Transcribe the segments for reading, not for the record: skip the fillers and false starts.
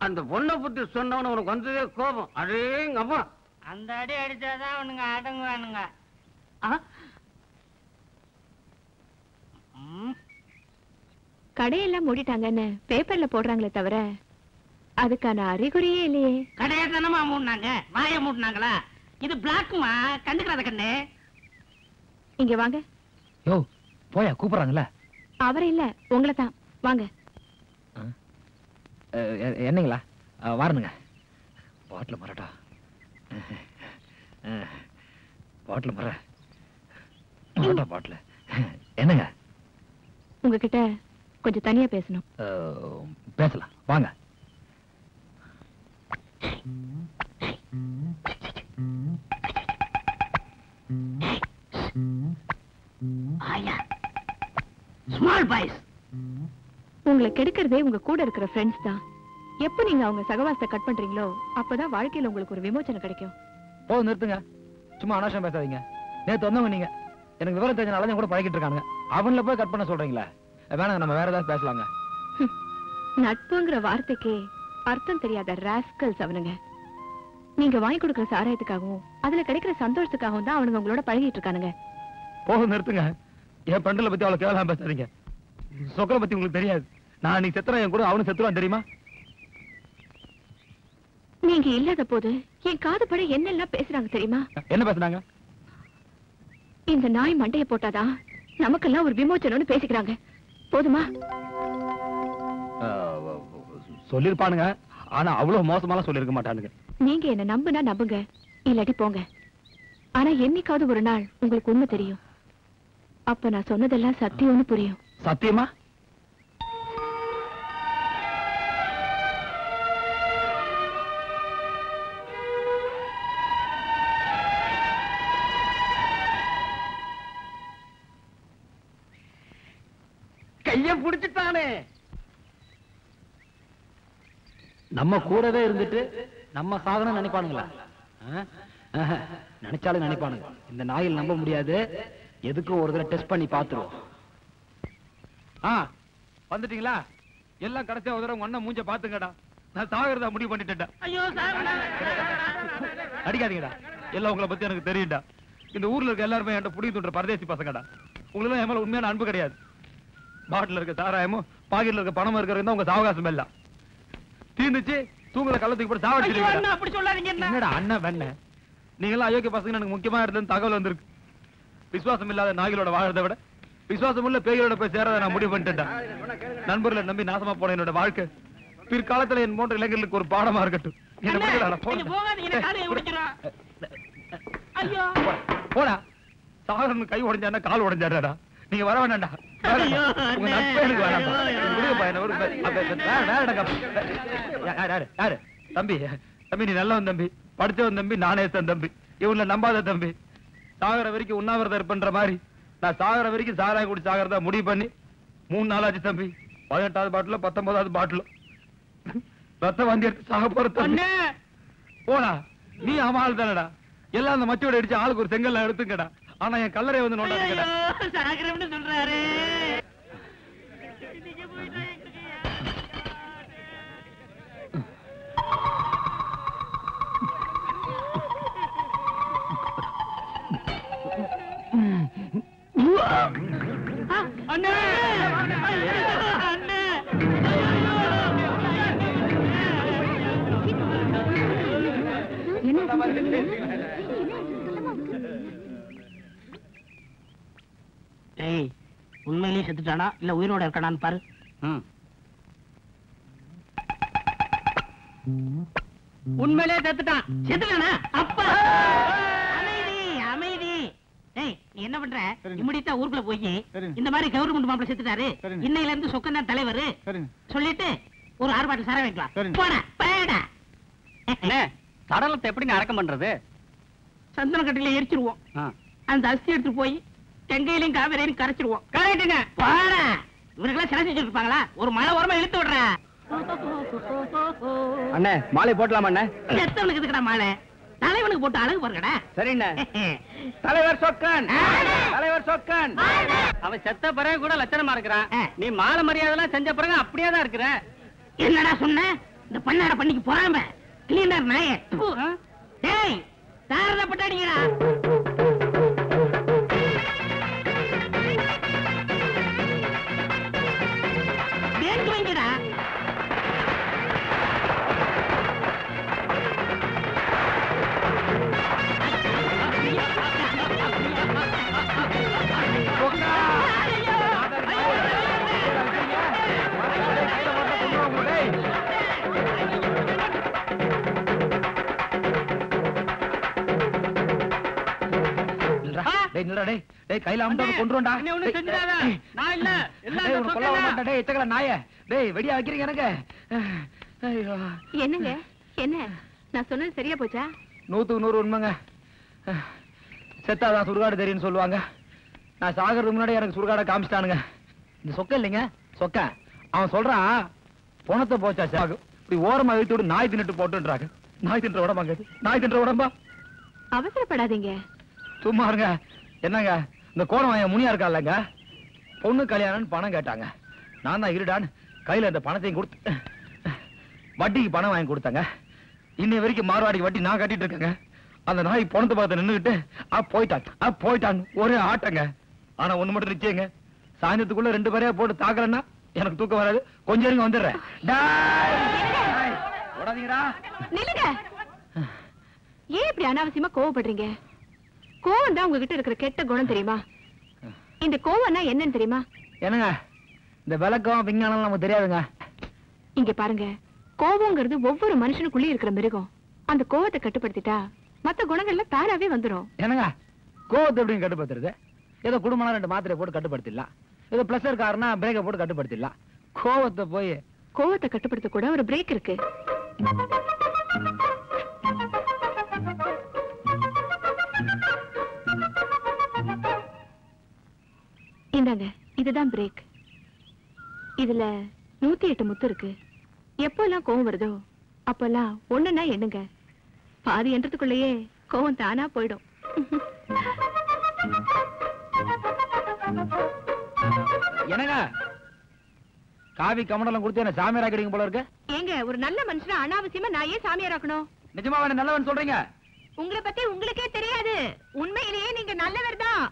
அந்த பொண்ணை பத்தி சொன்னவன உனக்கு வந்ததே கோபம். அடேங்க அம்மா, அந்த அடி அடிச்சாதான் அவனுங்க அடங்குவானுங்க. கடையெல்லாம் மூடிட்டாங்கன்னு பேப்பர்ல போடுறாங்களே தவிர அதுக்கான அறிகுறியே இல்லையே. கடையை தானமா மூடினாங்க, வாய மூடினாங்களா? இது பிளாக்குமா, கண்டுக்கிறாத கண்ணு. இங்க வாங்க. யோ போயா, கூப்பிடுறாங்கல்ல. அவரை இல்ல, உங்களை தான். வாங்க. என்னங்களா? வாரணுங்க. பாட்டில் மரட்டா, பாட்டில் மர மரட்டா பாட்டில். என்னங்க? உங்ககிட்ட கொஞ்சம் தனியா பேசணும். பேசலாம், வாங்க. Small boys. உங்களை கெடுக்கிறதே உங்க கூட இருக்கிற ஃப்ரெண்ட்ஸ் தான். எப்ப நீங்க அவங்க சகவாசத்தை கட் பண்றீங்களோ அப்பதான் வாழ்க்கையில உங்களுக்கு ஒரு விமோச்சனம் கிடைக்கும். போதும், நிறுத்துங்க. சும்மா அனாவசியம் பேசாதீங்க. நேத்து வந்தவங்க நீங்க, எனக்கு விவரம் தெரிஞ்ச கூட பழகிட்டு இருக்காங்க. அவங்கள போய் கட் பண்ண சொல்றீங்களா? வேணாங்க, நம்ம வேற ஏதாவது பேசலாங்க. நட்புங்கிற வார்த்தைக்கே அர்த்தம் தெரியாத ராஸ்கல்ஸ் அவனுங்க. நீங்க வாங்கி கொடுக்கிற சாராயத்துக்காகவும் அதுல கிடைக்கிற சந்தோஷத்துக்காகவும் தான் அவனுங்க உங்களோட பழகிட்டு இருக்கானுங்க. போதும், நிறுத்துங்க. என் ஃப்ரெண்ட்ல பத்தி அவ்வளவு கேவலமா பேசாதீங்க. சொக்கரை பத்தி உங்களுக்கு தெரியாது. நான் நீ செத்துறேன், என் கூட அவனு செத்துறான் தெரியுமா? நீங்க இல்லாத போது என் காது பட என்னெல்லாம் பேசுறாங்க தெரியுமா? என்ன பேசுறாங்க? இந்த நாய் மண்டைய போட்டாதான் நமக்கெல்லாம் ஒரு விமோச்சனம்னு பேசிக்கிறாங்க. போதுமா? சொல்லிருப்பானுங்க, ஆனா அவ்வளவு மோசமாலாம் சொல்லிருக்க மாட்டானுங்க. நீங்க என்ன நம்புனா நம்புங்க, இல்லாட்டி போங்க. ஆனா என்னைக்காவது ஒரு நாள் உங்களுக்கு உண்மை தெரியும். அப்ப நான் சொன்னதெல்லாம் சத்தியம்னு புரியும். சத்தியமா? கைய புடிச்சுட்டானே. நம்ம கூடவே இருந்துட்டு நம்ம சாதனை நினைப்பானுங்களா? நினைச்சாலும் நினைப்பானுங்க. இந்த நாயில் நம்ப முடியாது. எதுக்கும் ஒரு தடவை டெஸ்ட் பண்ணி பாத்துருவோம். வந்துட்டீங்களா? எல்லாம் கடைசியா ஒரு தடவை ஒன்ன மூஞ்ச பாத்துங்கடா. நான் சாகிறதா முடிவு பண்ணிட்டேன்டா. ஐயோ சார், அடிக்காதீங்கடா. எல்லாம் உங்களை பத்தி எனக்கு தெரியும்டா. இந்த ஊர்ல இருக்க எல்லாருமே என்கிட்ட புடிங்கி தூண்டுற பரதேசி பசங்கடா. உங்களுக்கு என் மேல உண்மையான அன்பு கிடையாது. பாட்டில் இருக்க சாராயமும் பாக்கெட்ல இருக்க பணமும் இருக்கிறது உங்க சாவகாசம் எல்லாம் தீர்ந்துச்சு. தூங்குற கள்ளத்துக்கு போட்டு சாவடிச்சிருக்கீங்க. அப்படி சொல்லாதீங்க. என்னடா அண்ணன் வேண? நீங்க எல்லாம் அயோக்கிய பசங்க. எனக்கு முக்கியமா இருந்தது தகவல் வந்திருக்கு. விசுவாசம் இல்லாத நாய்களோட வாழறதை விட விசுவாசம் உள்ள பேய்களோட போய் சேரத நான் முடிவு பண்ணிட்டேன். நண்பர்களை நம்பி நாசமா போன என்னோட வாழ்க்கை பிற்காலத்துல என் போன்ற இளைஞர்களுக்கு ஒரு பாடமா இருக்கட்டும். போடா. சாகரன் கை உடைஞ்சானா கால் உடைஞ்சாடா. நீங்க வர வேண்டாம்டா. தம்பி, தம்பி நீ நல்லவன் தம்பி, படிச்சவன் தம்பி, நானே தம்பி. இவங்கள நம்பாத தம்பி. சாகர வரைக்கும் உண்ணாவிரதம் இருப்பன்ற மாதிரி நான் சாகர வரைக்கும் சாராய குடி சாகரதா முடிவு பண்ணி 3 நாளாச்சு தம்பி. 18வது பாட்டில 19வது பாட்டில ரத்த வாந்தி எடுத்து சாக போற தம்பி. போடா. நீ அமாள் தானடா. எல்லாம் அந்த மச்சோட அடிச்சு ஆளுக்கு ஒரு செங்கல்ல எடுத்துங்கடா. ஆனா என் கல்லறை வந்து நோண்டாதீங்கடா. சாகரம்னு சொல்றாரு. அண்ணே அண்ணே உண்மையிலேயே செத்துட்டானா இல்ல உயிரோட இருக்கானான்னு பாரு. உண்மையிலேயே செத்துட்டான். செத்துட்டானா? அப்பா அமைதி அமைதி. ஏய் நீ என்ன பண்ற? இம்மிடியா ஊருக்குள்ள போய் இந்த மாதிரி கவர்மெண்ட் மாப்பிள செத்துட்டாரு, இன்னையில இருந்து சொக்கன் தான் தலைவர் சொல்லிட்டு ஒரு 6 பாட்டில் சாராயம் வைக்கலாம். போடா போடா. சடலத்தை எப்படி அடக்கம் பண்றது? சந்தன கட்டில எரிச்சிருவோம். அந்த அஸ்தி எடுத்து போய் தெங்கையிலையும் காவிரையிலும் கரைச்சிருவோம். கரெக்டுங்க. போடா. இவருக்கெல்லாம் சிலை செஞ்சு இருப்பாங்களா? ஒரு மழை ஓரமா இழுத்து விடுற. அண்ணே மாலை போட்டலாம் அண்ணே. எத்தவனுக்கு இதுக்கடா மாலை? தலைவனுக்கு போட்டு அழகு பாருங்கடா. சரிண்ணே. தலைவர் சொக்கன், தலைவர் சொக்கன். அவன் செத்த பிறகு கூட லட்சணமா இருக்கிறான். நீ மாலை மரியாதை செஞ்ச பிறகு அப்படியே தான் இருக்கிற. என்னடா சொன்ன? இந்த பண்ணாட பண்ணிக்கு போறாம கிளீனர் நாயே. டேய் தாரத பட்டாடிங்கடா. பேங்க் வைங்கடா. கையில அமுட்டாம கொண்டுடா. நாய டேய் வெடியா வைக்கிறீங்க எனக்கு. என்னங்க என்ன நான் சொன்னது சரியா போச்சா? 100க்கு 100 உண்மைங்க. செத்தாதான் சுடுகாடு தெரியும்னு சொல்லுவாங்க. நான் சாகிறதுக்கு முன்னாடி எனக்கு சுடுகாடை காமிச்சிட்டானுங்க. இந்த சொக்க இல்லைங்க சொக்க. அவன் சொல்றான் பணத்தை போச்சா சாகு இப்படி ஓரமா இழுத்து விட்டு நாய் தின்னுட்டு போட்டுன்றாங்க. நாய் தின்ற உடம்பாங்க. நாய் தின்ற உடம்பா? அவசரப்படாதீங்க. சும்மா இருங்க. என்னங்க இந்த கோணம் வாங்க முனியா இருக்கா இல்லங்க, பொண்ணு கல்யாணம்னு பணம் கேட்டாங்க. நான் தான் இருடான்னு கையில இந்த பணத்தையும் கொடுத்து வட்டிக்கு பணம் வாங்கி கொடுத்தாங்க. இன்னை வரைக்கும் மார்வாடிக்கு வட்டி நான் கட்டிட்டு இருக்கேங்க. அந்த நாய் பணத்தை பார்த்து நின்றுகிட்டு போயிட்டான் ஒரே ஆட்டங்க. ஆனா ஒண்ணு மட்டும் நிச்சயங்க, சாயந்தரத்துக்குள்ள 2 பேரையா போட்டு தாக்குறேன்னா எனக்கு தூக்கம் வராது. கொஞ்சம் இருங்க வந்துடுறேன். நில்லுங்க. ஏன் இப்படி அனாவசியமா கோவப்படுறீங்க? கோவம் தான் உங்ககிட்ட இருக்கிற கெட்ட குணம் தெரியுமா? இந்த கோவம்னா என்னன்னு தெரியுமா? என்னங்க இந்த விளக்கம் விஞ்ஞானம் நமக்கு தெரியாதுங்க. இங்க பாருங்க, கோவங்கிறது ஒவ்வொரு மனுஷனுக்குள்ளே இருக்கிற மிருகம். அந்த கோவத்தை கட்டுப்படுத்திட்டா மத்த குணங்கள்ல தானாவே வந்துடும். என்னங்க கோவத்தை எப்படின்னு கட்டுப்படுத்துறது? ஏதோ குடும்பம் 2 மாத்திரை போட்டு கட்டுப்படுத்திடலாம். ஏதோ பிளஸர் காரனா பிரேக்கை போட்டு கட்டுப்படுத்திடலாம். கோவத்தை கட்டுப்படுத்த கூட ஒரு பிரேக் இருக்கு. இந்தாங்க, இதுதான் பிரேக். இதுல 108 முத்து இருக்கு. எப்பெல்லாம் கோவம் வருதோ அப்பெல்லாம் ஒண்ணுன்னா எண்ணுங்க. பாதி என்றதுக்குள்ளேயே கோவம் தானா போயிடும். என்னங்க காவி கமண்டலம் கொடுத்து என்ன சாமியார் ஆக்கிடுங்க போல இருக்கு. ஏங்க ஒரு நல்ல மனுஷனா அனாவசியமா நான் ஏன் சாமியார் ஆக்கணும்? நிஜமா நல்லவன் சொல்றீங்க? உங்களை பத்தி உங்களுக்கே தெரியாது. உண்மையிலேயே நீங்க நல்லவர் தான்.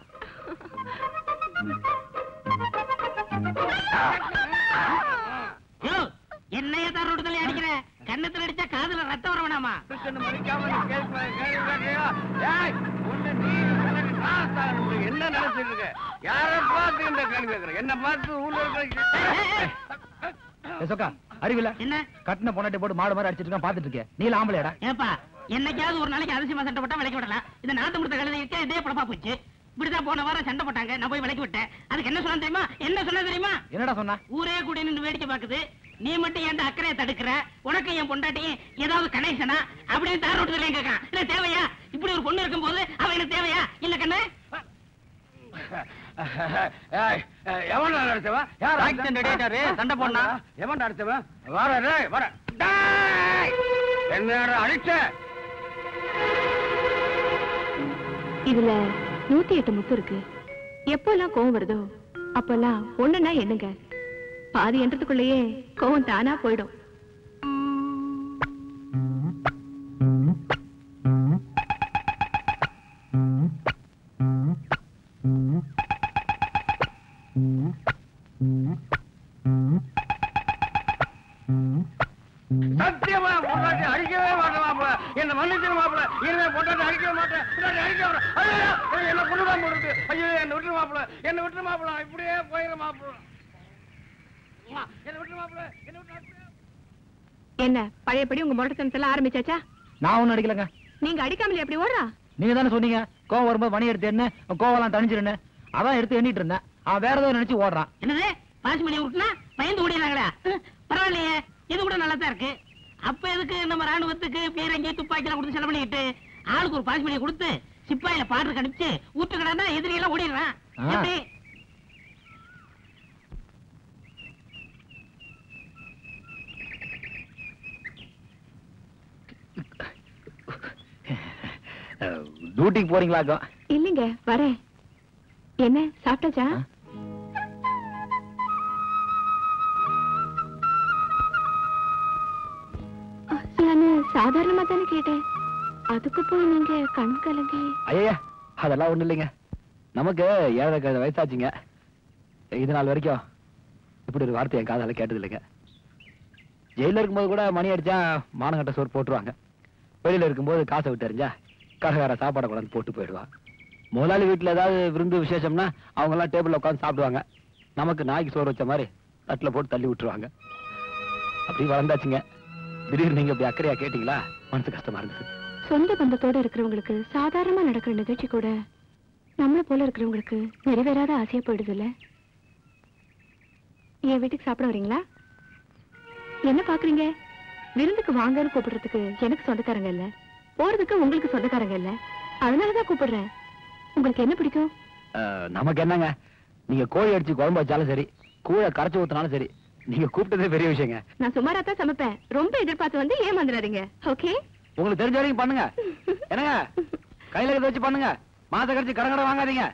என்னைய தரோடுதலை அடிக்கிற? கண்ணத்துல அடிச்சா காதுல ரத்தம் வர வேணாமா? என்ன நினைச்சிட்டு இருக்க? யார பார்த்து இந்த கேள்வி கேட்கிற? என்ன பார்த்து ஊர்ல அறிவில என்ன கட்டின பொண்ணாட்டி போட்டு மாடு மாதிரி அடிச்சிட்டு பாத்துட்டு இருக்கேன். நீல ஆம்பளைடா? ஏப்பா என்னைக்காவது ஒரு நாளைக்கு அதிசயமா சண்டை போட்டா விலைக்கு விடலாம். இந்த நாட்டு முடித்த கழுதை இருக்கே இதே படப்பா போச்சு. இப்படிதான் போன வாரம் சண்டை போட்டாங்க. நான் போய் விலைக்கு விட்டேன். அதுக்கு என்ன சொன்ன தெரியுமா? என்னடா சொன்னா? ஊரே கூட நின்று வேடிக்கை பாக்குது. நீ மட்டும் என் அக்கறையை தடுக்கிற. உனக்கு என் பொண்டாட்டியும் ஏதாவது கனெக்ஷனா அப்படின்னு தாரோட்டுதலையும் கேட்கான். இல்ல தேவையா? இப்படி ஒரு பொண்ணு இருக்கும் போது அவ எனக்கு தேவையா? இல்ல கண்ணு எவன்டா அடிச்சவன்? யார் ஆக்சிடென்ட் அடிச்சாரு? சண்டை போடா. எவன்டா அடிச்சவன்? வர என்ன அடிச்ச? இதுல 108 முத்து இருக்கு. எப்பெல்லாம் கோவம் வருதோ அப்பெல்லாம் ஒண்ணுன்னா எண்ணுங்க. பாதி என்றதுக்குள்ளேயே கோவம் தானா போயிடும். சத்தியமா பொண்டாட்டி அடிக்கவே மாட்டேன் மாப்பிள. என்ன மன்னிச்சிரு மாப்பிள. இனிமே பொண்டாட்டி அடிக்கவே மாட்டேன். என்ன கொண்டுதான் போடுது. ஐயோ என்ன விட்டு மாப்பிள. என்ன விட்டு மாப்பிள. இப்படியே போயிரு மாப்பிள. என்ன விட்டு மாப்பிள. என்ன விட்டு. என்ன பழையபடி உங்க மொட்டத்தனத்தெல்லாம் ஆரம்பிச்சாச்சா? நான் ஒண்ணும் அடிக்கலங்க. நீங்க அடிக்காமலே எப்படி ஓடுறா? நீங்க தானே சொன்னீங்க கோவம் வரும்போது மணி எடுத்து என்ன கோவெல்லாம் தணிஞ்சிருன்னு. அதான் எடுத்து எண்ணிட்டு இருந்தேன். அவன் வேற ஏதோ நினைச்சு ஓடுறான். என்னது பாசி மணி விட்டுனா பயந்து ஓடிடுறாங்களா? பரவாயில்லையே, இது கூட நல்லா தான் இருக்கு. அப்ப எதுக்கு நம்ம ராணுவத்துக்கு பீரங்கி துப்பாக்கிலாம் கொடுத்து செலவு பண்ணிட்டு ஆளுக்கு ஒரு பாசி மணியை கொடுத்து சிப்பாயில பாட்டு கடிச்சு ஊட்டுக்கடா எதிரியெல்லாம் ஓடிடுறான். எப்படி டியூட்டிக்கு போறீங்களா? இல்லைங்க வரேன். என்ன சாப்பிட்டாச்சா? சாதாரணமா தானே கேட்டேன், அதுக்கு போய் நீங்க கண் கலங்கி. ஐயா அதெல்லாம் ஒண்ணு இல்லைங்க. நமக்கு 7 வயசாச்சுங்க. இது நாள் வரைக்கும் இப்படி ஒரு வார்த்தை என் காதால கேட்டது இல்லைங்க. ஜெயில இருக்கும்போது கூட மணி அடிச்சா மானங்கட்ட சோறு போட்டுருவாங்க. வெளியில இருக்கும்போது காசை விட்டு எறிஞ்சா கடைக்கார சாப்பாடை கொண்டாந்து போட்டு போயிடுவான். முதலாளி வீட்டுல ஏதாவது விருந்து விசேஷம்னா அவங்க எல்லாம் டேபிள்ல உட்காந்து சாப்பிடுவாங்க. நமக்கு நாய்க்கு சோறு வச்ச மாதிரி தட்டுல போட்டு தள்ளி விட்டுருவாங்க. அப்படி வளர்ந்தாச்சுங்க. திடீர்னு நீங்க இப்படி அக்கறையா கேட்டீங்களா, மனசு கஷ்டமா இருந்தது. சொந்த பந்தத்தோட இருக்கிறவங்களுக்கு சாதாரணமா நடக்கிற நிகழ்ச்சி கூட நம்மள போல இருக்கிறவங்களுக்கு நிறைவேறாத ஆசையா போயிடுது இல்ல. என் வீட்டுக்கு சாப்பிட வரீங்களா? என்ன பாக்குறீங்க? விருந்துக்கு வாங்கன்னு கூப்பிடுறதுக்கு எனக்கு சொந்தக்காரங்க இல்ல, போறதுக்கு உங்களுக்கு சொந்தக்காரங்க இல்ல. அதனாலதான் கூப்பிடுறேன். உங்களுக்கு என்ன பிடிக்கும்? நமக்கு என்னங்க, நீங்க கோழி அடிச்சு குழம்பு வச்சாலும் சரி, கூழ கரைச்சு ஊத்தினாலும் சரி, நீங்க கூப்பிட்டதே பெரிய விஷயங்க. நான் சுமாரா தான் சமைப்பேன். ரொம்ப எதிர்பார்த்து வந்து ஏமாந்துடாதீங்க. ஓகே, உங்களுக்கு தெரிஞ்ச வரைக்கும் பண்ணுங்க. என்னங்க கையில வச்சு பண்ணுங்க. மாச கழிச்சு கடங்கடை வாங்காதீங்க.